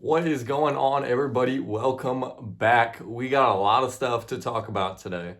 What is going on, everybody? Welcome back. We got a lot of stuff to talk about today.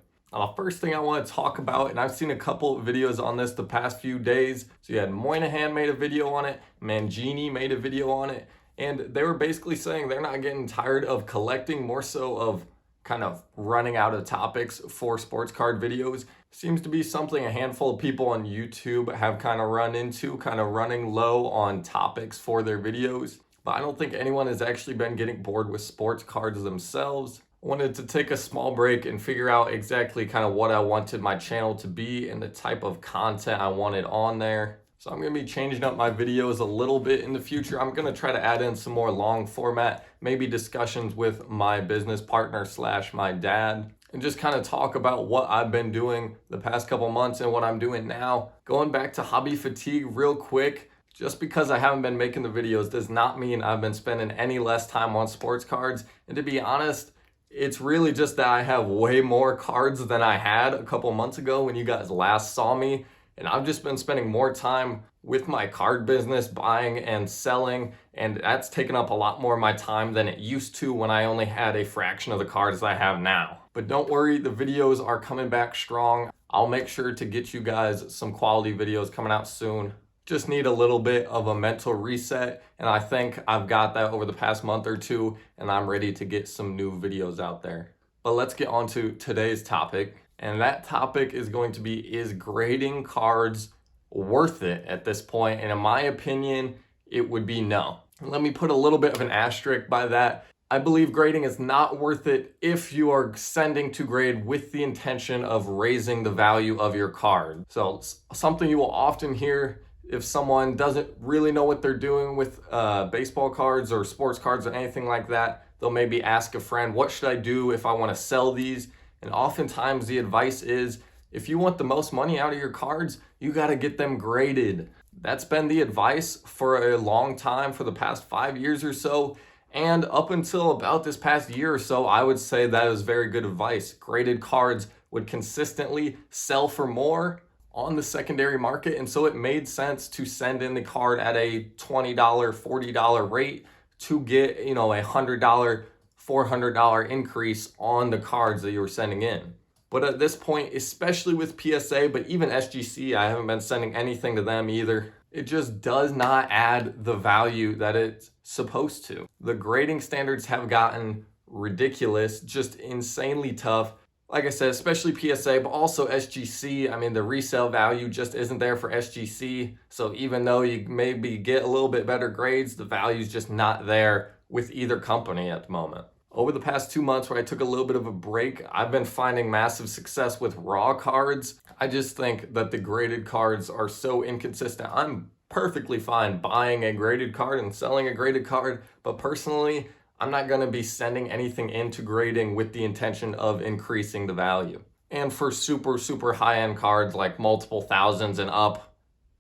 First thing I want to talk about, and I've seen a couple of videos on this the past few days. So you had Moynihan made a video on it, Mangini made a video on it, and they were basically saying they're not getting tired of collecting, more so of kind of running out of topics for sports card videos. Seems to be something a handful of people on YouTube have kind of run into, kind of running low on topics for their videos. But I don't think anyone has actually been getting bored with sports cards themselves. I wanted to take a small break and figure out exactly kind of what I wanted my channel to be and the type of content I wanted on there. So I'm going to be changing up my videos a little bit in the future. I'm going to try to add in some more long format, maybe discussions with my business partner / my dad, and just kind of talk about what I've been doing the past couple months and what I'm doing now. Going back to hobby fatigue real quick. Just because I haven't been making the videos does not mean I've been spending any less time on sports cards. And to be honest, it's really just that I have way more cards than I had a couple months ago when you guys last saw me. And I've just been spending more time with my card business, buying and selling. And that's taken up a lot more of my time than it used to when I only had a fraction of the cards I have now. But don't worry, the videos are coming back strong. I'll make sure to get you guys some quality videos coming out soon. Just need a little bit of a mental reset, and I think I've got that over the past month or two, and I'm ready to get some new videos out there. But let's get on to today's topic, and that topic is going to be, is grading cards worth it at this point? And in my opinion, it would be no. Let me put a little bit of an asterisk by that. I believe grading is not worth it if you are sending to grade with the intention of raising the value of your card. So something you will often hear if someone doesn't really know what they're doing with baseball cards or sports cards or anything like that, they'll maybe ask a friend, what should I do if I want to sell these? And oftentimes the advice is, if you want the most money out of your cards, you got to get them graded. That's been the advice for a long time, for the past 5 years or so. And up until about this past year or so, I would say that is very good advice. Graded cards would consistently sell for more on the secondary market, and so it made sense to send in the card at a $20, $40 rate to get, a $100, $400 increase on the cards that you were sending in. But at this point, especially with PSA, but even SGC, I haven't been sending anything to them either. It just does not add the value that it's supposed to. The grading standards have gotten ridiculous, just insanely tough. Like I said, especially PSA, but also SGC. I mean, the resale value just isn't there for SGC. So even though you maybe get a little bit better grades, the value's just not there with either company at the moment. Over the past 2 months where I took a little bit of a break, I've been finding massive success with raw cards. I just think that the graded cards are so inconsistent. I'm perfectly fine buying a graded card and selling a graded card, but personally, I'm not going to be sending anything into grading with the intention of increasing the value. And for super high-end cards like multiple thousands and up,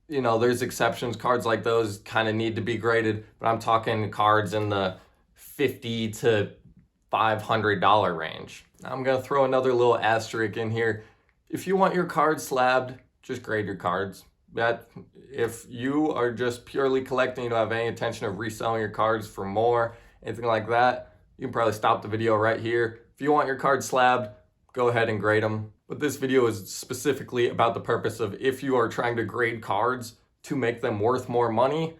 there's exceptions. Cards like those kind of need to be graded, but I'm talking cards in the $50 to $500 range. I'm going to throw another little asterisk in here. If you want your cards slabbed, just grade your cards. That if you are just purely collecting, you don't have any intention of reselling your cards for more, anything like that, you can probably stop the video right here. If you want your cards slabbed, go ahead and grade them. But this video is specifically about the purpose of, if you are trying to grade cards to make them worth more money,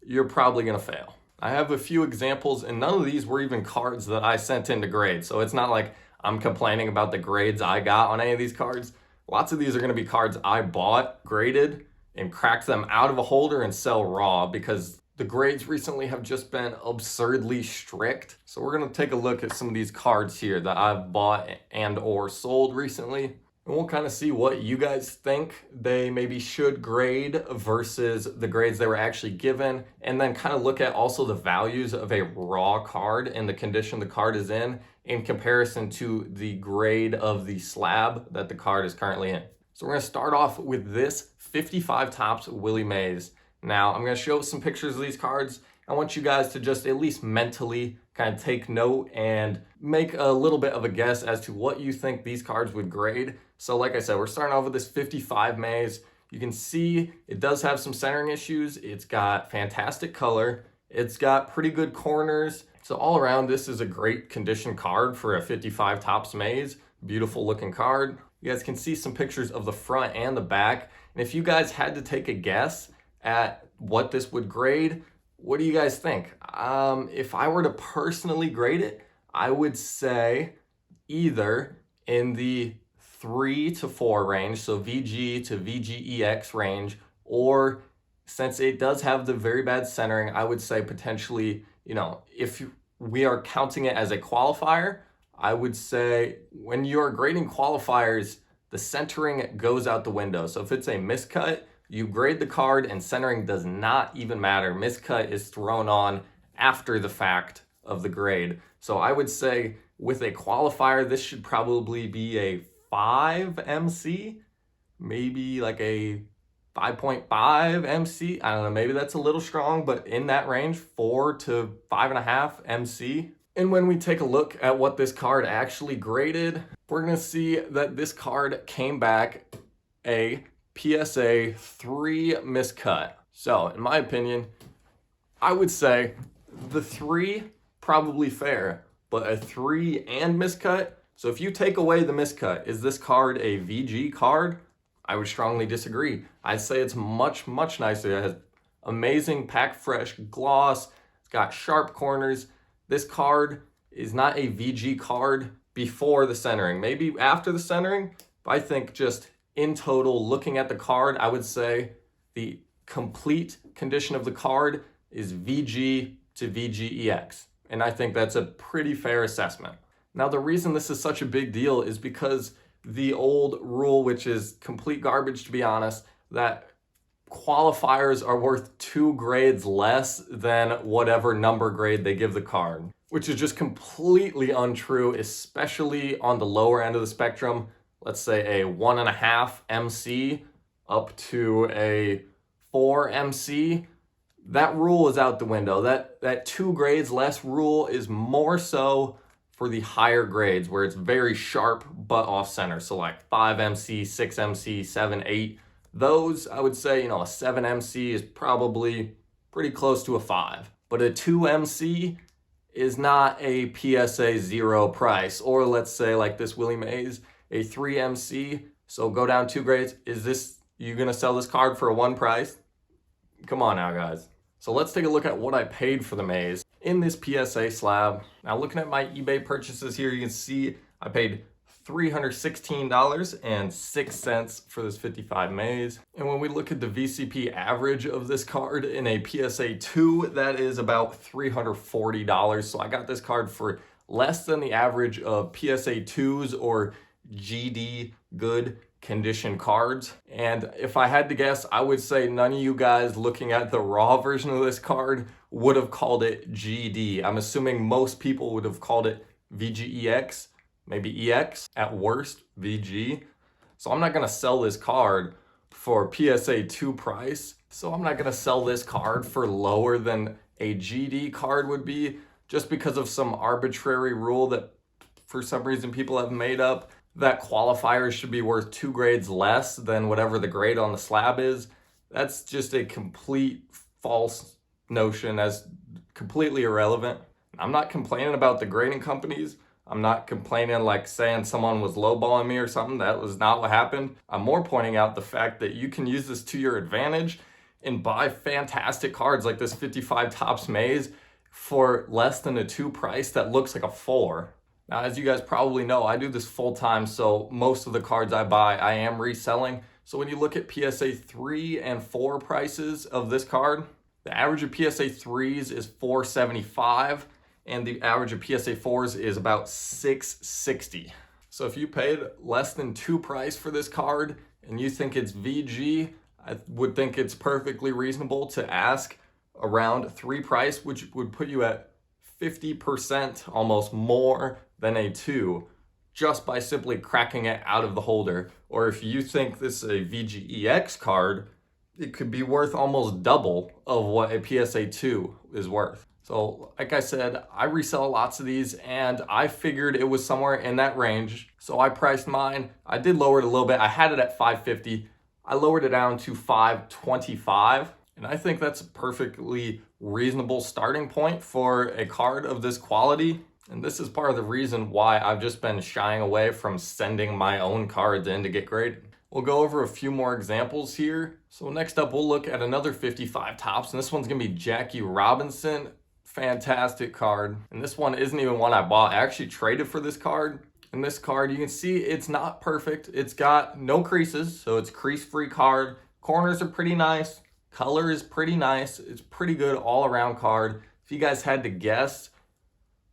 you're probably going to fail. I have a few examples, and none of these were even cards that I sent in to grade. So it's not like I'm complaining about the grades I got on any of these cards. Lots of these are going to be cards I bought, graded, and cracked them out of a holder and sell raw, because the grades recently have just been absurdly strict. So we're going to take a look at some of these cards here that I've bought and or sold recently. And we'll kind of see what you guys think they maybe should grade versus the grades they were actually given. And then kind of look at also the values of a raw card and the condition the card is in comparison to the grade of the slab that the card is currently in. So we're going to start off with this 55 Topps Willie Mays. Now, I'm going to show some pictures of these cards. I want you guys to just at least mentally kind of take note and make a little bit of a guess as to what you think these cards would grade. So like I said, we're starting off with this 55 Mays. You can see it does have some centering issues. It's got fantastic color. It's got pretty good corners. So all around, this is a great condition card for a 55 Topps Maze. Beautiful looking card. You guys can see some pictures of the front and the back. And if you guys had to take a guess at what this would grade, what do you guys think? If I were to personally grade it, I would say either in the 3 to 4 range, so VG to VGEX range, or since it does have the very bad centering, I would say potentially, if we are counting it as a qualifier, I would say when you're grading qualifiers, the centering goes out the window. So if it's a miscut, you grade the card and centering does not even matter. Miscut is thrown on after the fact of the grade. So I would say with a qualifier, this should probably be a 5 MC, maybe like a 5.5 MC. I don't know, maybe that's a little strong, but in that range, 4 to 5.5 MC. And when we take a look at what this card actually graded, we're gonna see that this card came back a PSA 3 miscut. So in my opinion, I would say the 3 probably fair, but a 3 and miscut. So if you take away the miscut, is this card a VG card? I would strongly disagree. I'd say it's much, much nicer. It has amazing pack fresh gloss. It's got sharp corners. This card is not a VG card before the centering. Maybe after the centering, but I think just in total, looking at the card, I would say the complete condition of the card is VG to VGEX. And I think that's a pretty fair assessment. Now, the reason this is such a big deal is because the old rule, which is complete garbage to be honest, that qualifiers are worth 2 grades less than whatever number grade they give the card, which is just completely untrue, especially on the lower end of the spectrum. Let's say a 1.5 MC up to a 4 MC. That rule is out the window. That 2 grades less rule is more so for the higher grades where it's very sharp but off center. So like 5 MC, 6 MC, 7, 8. Those, I would say, a 7 MC is probably pretty close to a 5. But a 2 MC is not a PSA 0 price. Or let's say like this Willie Mays, a 3 MC. So go down 2 grades. You gonna sell this card for a 1 price? Come on now, guys. So let's take a look at what I paid for the Maze in this PSA slab. Now looking at my eBay purchases here, you can see I paid $316.06 for this 55 Maze. And when we look at the VCP average of this card in a PSA 2, that is about $340. So I got this card for less than the average of PSA 2s or GD good condition cards. And if I had to guess, I would say none of you guys looking at the raw version of this card would have called it GD. I'm assuming most people would have called it VGEX, maybe EX, at worst VG. So I'm not gonna sell this card for PSA 2 price. So I'm not gonna sell this card for lower than a GD card would be, just because of some arbitrary rule that for some reason people have made up, that qualifiers should be worth 2 grades less than whatever the grade on the slab is. That's just a complete false notion, that's completely irrelevant. I'm not complaining about the grading companies. I'm not complaining like saying someone was lowballing me or something. That was not what happened. I'm more pointing out the fact that you can use this to your advantage and buy fantastic cards like this 55 Topps Maze for less than a 2 price that looks like a 4. Now, as you guys probably know, I do this full time, so most of the cards I buy, I am reselling. So when you look at PSA 3 and 4 prices of this card, the average of PSA 3s is $475, and the average of PSA 4s is about $660. So if you paid less than 2 price for this card and you think it's VG, I would think it's perfectly reasonable to ask around 3 price, which would put you at 50% almost more than a 2 just by simply cracking it out of the holder. Or if you think this is a VGEX card, it could be worth almost double of what a PSA 2 is worth. So like I said, I resell lots of these and I figured it was somewhere in that range. So I priced mine. I did lower it a little bit. I had it at $550. I lowered it down to $525. And I think that's a perfectly reasonable starting point for a card of this quality. And this is part of the reason why I've just been shying away from sending my own cards in to get graded. We'll go over a few more examples here. So next up, we'll look at another 55 tops, and this one's gonna be Jackie Robinson. Fantastic card. And this one isn't even one I bought. I actually traded for this card. And this card, you can see it's not perfect. It's got no creases, so it's crease-free card. Corners are pretty nice. Color is pretty nice. It's pretty good all-around card. If you guys had to guess,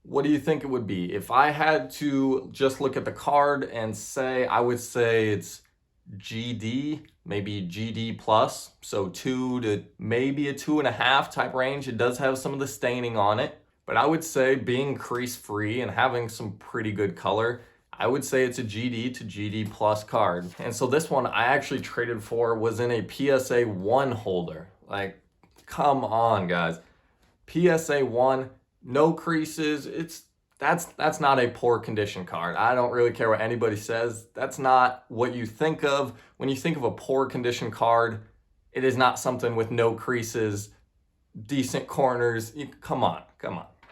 what do you think it would be? If I had to just look at the card and say, I would say it's GD, maybe GD plus, so 2 to maybe a 2.5 type range. It does have some of the staining on it, but I would say being crease free and having some pretty good color, I would say it's a GD to GD plus card. And so this one I actually traded for was in a PSA 1 holder. Like, come on guys. PSA 1, no creases. That's not a poor condition card. I don't really care what anybody says. That's not what you think of. When you think of a poor condition card, it is not something with no creases, decent corners. Come on.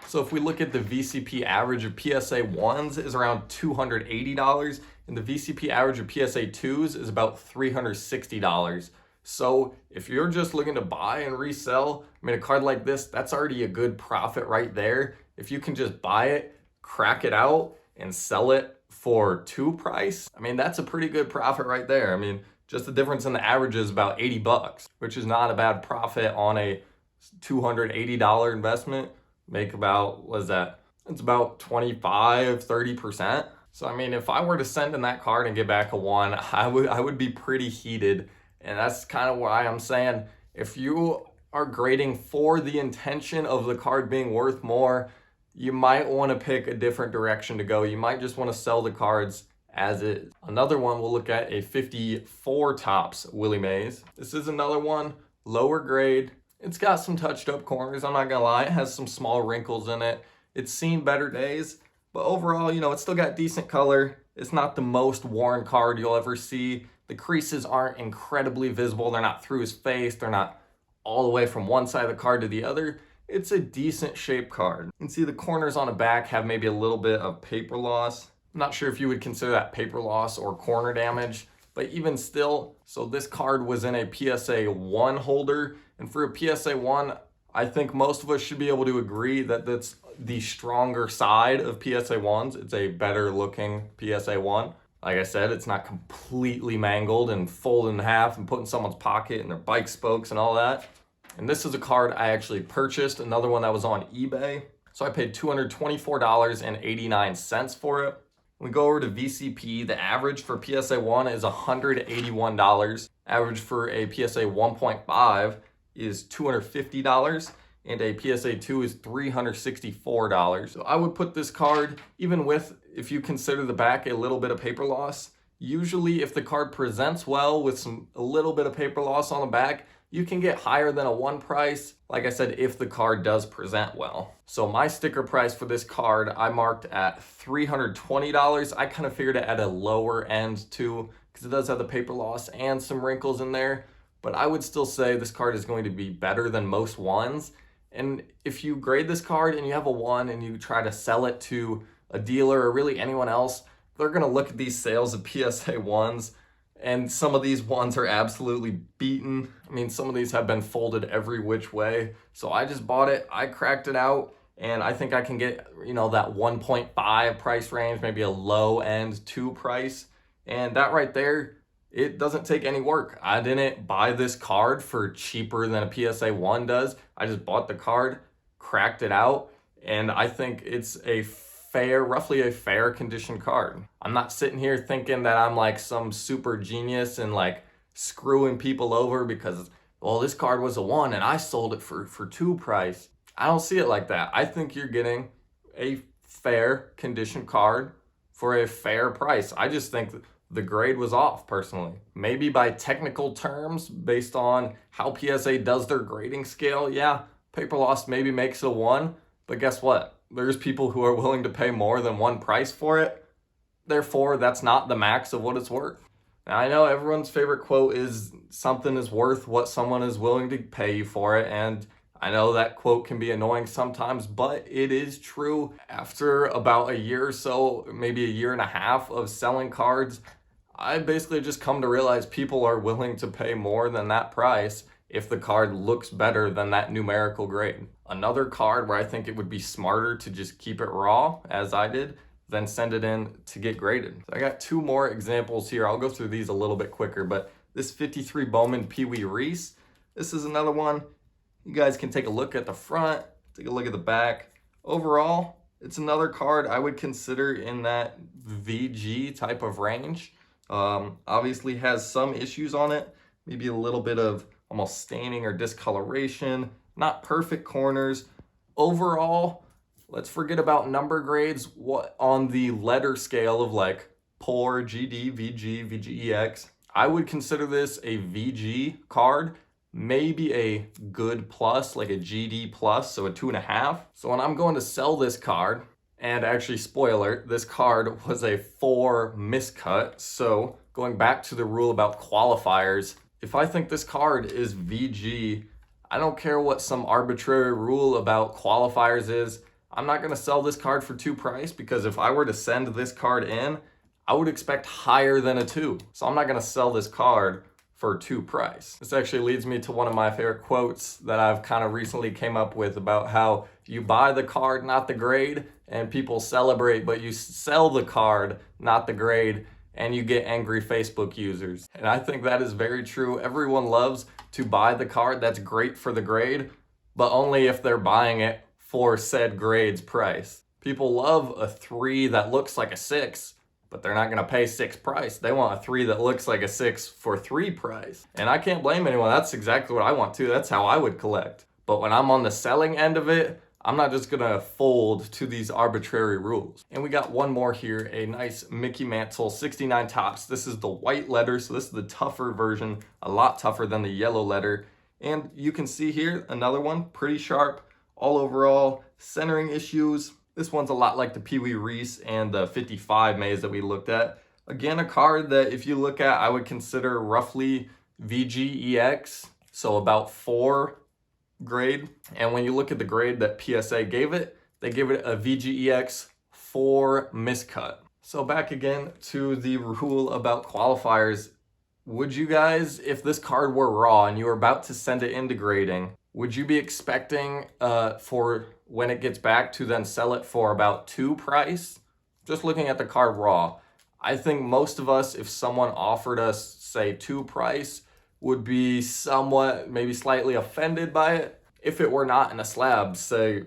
So if we look at the VCP average of PSA 1s is around $280, and the VCP average of PSA 2s is about $360. So if you're just looking to buy and resell, I mean, a card like this, that's already a good profit right there. If you can just buy it, crack it out, and sell it for 2 price, I mean, that's a pretty good profit right there. I mean, just the difference in the average is about $80, which is not a bad profit on a $280 investment. Make about, what is that? It's about 25-30%. So I mean, if I were to send in that card and get back a 1, I would be pretty heated. And that's kind of why I'm saying, if you are grading for the intention of the card being worth more, you might want to pick a different direction to go. You might just want to sell the cards as is. Another one, we'll look at a 54 tops Willie Mays. This is another one, lower grade. It's got some touched up corners, I'm not gonna lie. It has some small wrinkles in it. It's seen better days, but overall, you know, it's still got decent color. It's not the most worn card you'll ever see. The creases aren't incredibly visible. They're not through his face. They're not all the way from one side of the card to the other. It's a decent shaped card. You can see the corners on the back have maybe a little bit of paper loss. I'm not sure if you would consider that paper loss or corner damage, but even still, so this card was in a PSA 1 holder, and for a PSA 1, I think most of us should be able to agree that that's the stronger side of PSA 1s. It's a better looking PSA 1. Like I said, it's not completely mangled and folded in half and put in someone's pocket and their bike spokes and all that. And this is a card I actually purchased, another one that was on eBay. So I paid $224.89 for it. We go over to VCP, the average for PSA 1 is $181. Average for a PSA 1.5 is $250. And a PSA 2 is $364. So I would put this card, even with, if you consider the back a little bit of paper loss, usually if the card presents well with a little bit of paper loss on the back, you can get higher than a 1 price, like I said, if the card does present well. So my sticker price for this card, I marked at $320. I kind of figured it at a lower end too, because it does have the paper loss and some wrinkles in there. But I would still say this card is going to be better than most 1s. And if you grade this card and you have a 1 and you try to sell it to a dealer or really anyone else, they're going to look at these sales of PSA 1s, and some of these 1s are absolutely beaten. I mean, some of these have been folded every which way. So I just bought it, I cracked it out, and I think I can get, you know, that 1.5 price range, maybe a low end 2 price. And that right there, it doesn't take any work. I didn't buy this card for cheaper than a PSA 1 does. I just bought the card, cracked it out, and I think it's a roughly a fair condition card. I'm not sitting here thinking that I'm like some super genius and like screwing people over because, well, this card was a 1 and I sold it for 2 price. I don't see it like that. I think you're getting a fair condition card for a fair price. I just think the grade was off personally. Maybe by technical terms, based on how PSA does their grading scale, yeah, paper loss maybe makes a 1, but guess what? There's people who are willing to pay more than 1 price for it. Therefore, that's not the max of what it's worth. Now, I know everyone's favorite quote is something is worth what someone is willing to pay you for it, and I know that quote can be annoying sometimes, but it is true. After about a year or so, maybe a year and a half of selling cards, I basically just come to realize people are willing to pay more than that price if the card looks better than that numerical grade. Another card where I think it would be smarter to just keep it raw, as I did, than send it in to get graded. So I got two more examples here. I'll go through these a little bit quicker, but this 53 Bowman Pee Wee Reese, this is another one. You guys can take a look at the front, take a look at the back. Overall, it's another card I would consider in that VG type of range. Obviously has some issues on it, maybe a little bit of almost staining or discoloration, not perfect corners. Overall, let's forget about number grades. What on the letter scale of like poor, GD, VG, VGEX, I would consider this a VG card, maybe a good plus, like a GD plus, so a 2.5. So when I'm going to sell this card, and actually, spoiler, this card was a 4 miscut. So going back to the rule about qualifiers, if I think this card is VG, I don't care what some arbitrary rule about qualifiers is. I'm not going to sell this card for 2 price, because if I were to send this card in, I would expect higher than a 2. So I'm not going to sell this card for 2 price. This actually leads me to one of my favorite quotes that I've kind of recently came up with about how you buy the card, not the grade, and people celebrate, but you sell the card, not the grade, and you get angry Facebook users. And I think that is very true. Everyone loves to buy the card that's great for the grade, but only if they're buying it for said grade's price. People love a 3 that looks like a 6, but they're not going to pay 6 price. They want a 3 that looks like a 6 for 3 price. And I can't blame anyone. That's exactly what I want too. That's how I would collect. But when I'm on the selling end of it, I'm not just going to fold to these arbitrary rules. And we got one more here, a nice Mickey Mantle 69 Topps. This is the white letter, so this is the tougher version, a lot tougher than the yellow letter. And you can see here, another one, pretty sharp, all overall, centering issues. This one's a lot like the Pee Wee Reese and the 55 maze that we looked at. Again, a card that if you look at, I would consider roughly VGEX, so about 4 grade. And when you look at the grade that PSA gave it, they gave it a VGEX 4 miscut. So back again to the rule about qualifiers. Would you guys, if this card were raw and you were about to send it into grading, would you be expecting for when it gets back to then sell it for about 2 price? Just looking at the card raw, I think most of us, if someone offered us, say, 2 price, would be somewhat, maybe slightly offended by it. If it were not in a slab, say,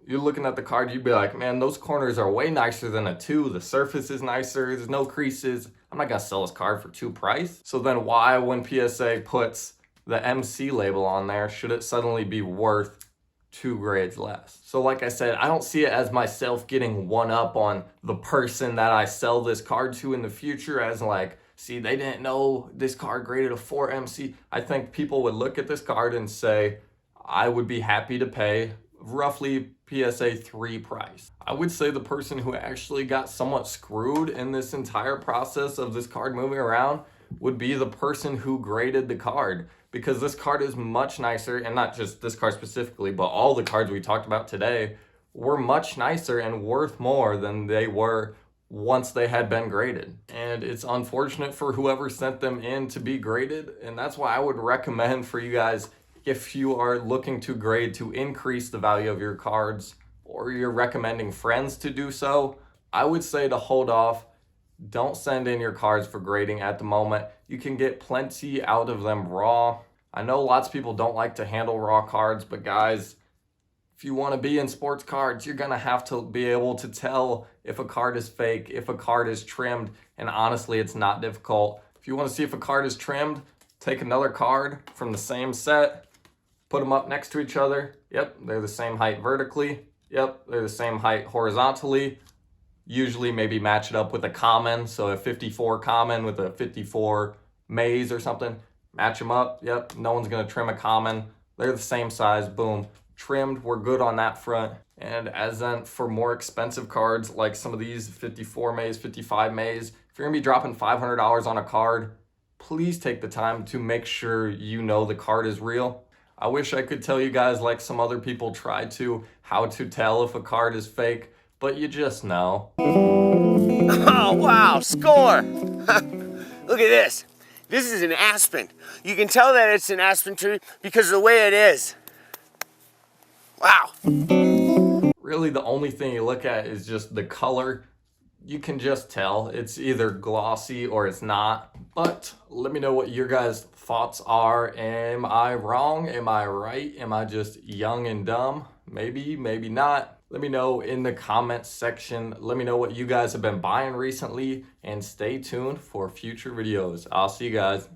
you're looking at the card, you'd be like, man, those corners are way nicer than a 2. The surface is nicer, there's no creases. I'm not gonna sell this card for 2 price. So then why, when PSA puts the MC label on there, should it suddenly be worth 2 grades less? So like I said, I don't see it as myself getting one up on the person that I sell this card to in the future as like, see, they didn't know this card graded a 4 MC. I think people would look at this card and say, I would be happy to pay roughly PSA 3 price. I would say the person who actually got somewhat screwed in this entire process of this card moving around would be the person who graded the card, because this card is much nicer, and not just this card specifically, but all the cards we talked about today were much nicer and worth more than they were once they had been graded. And it's unfortunate for whoever sent them in to be graded, and that's why I would recommend for you guys, if you are looking to grade to increase the value of your cards, or you're recommending friends to do so, I would say to hold off. Don't send in your cards for grading at the moment. You can get plenty out of them raw. I know lots of people don't like to handle raw cards, but guys, if you want to be in sports cards, you're going to have to be able to tell if a card is fake, if a card is trimmed, and honestly, it's not difficult. If you want to see if a card is trimmed, take another card from the same set, put them up next to each other. Yep, they're the same height vertically. Yep, they're the same height horizontally. Usually maybe match it up with a common, so a 54 common with a 54 maze or something. Match them up. Yep, no one's going to trim a common. They're the same size. Boom. Trimmed. We're good on that front. And as then for more expensive cards like some of these 54 maze, 55 maze, if you're going to be dropping $500 on a card, please take the time to make sure you know the card is real. I wish I could tell you guys like some other people try to, how to tell if a card is fake, but you just know. Oh, wow, score! Look at this. This is an aspen. You can tell that it's an aspen tree because of the way it is. Wow. Really, the only thing you look at is just the color. You can just tell it's either glossy or it's not. But let me know what your guys' thoughts are. Am I wrong? Am I right? Am I just young and dumb? Maybe, maybe not. Let me know in the comments section. Let me know what you guys have been buying recently, and stay tuned for future videos. I'll see you guys.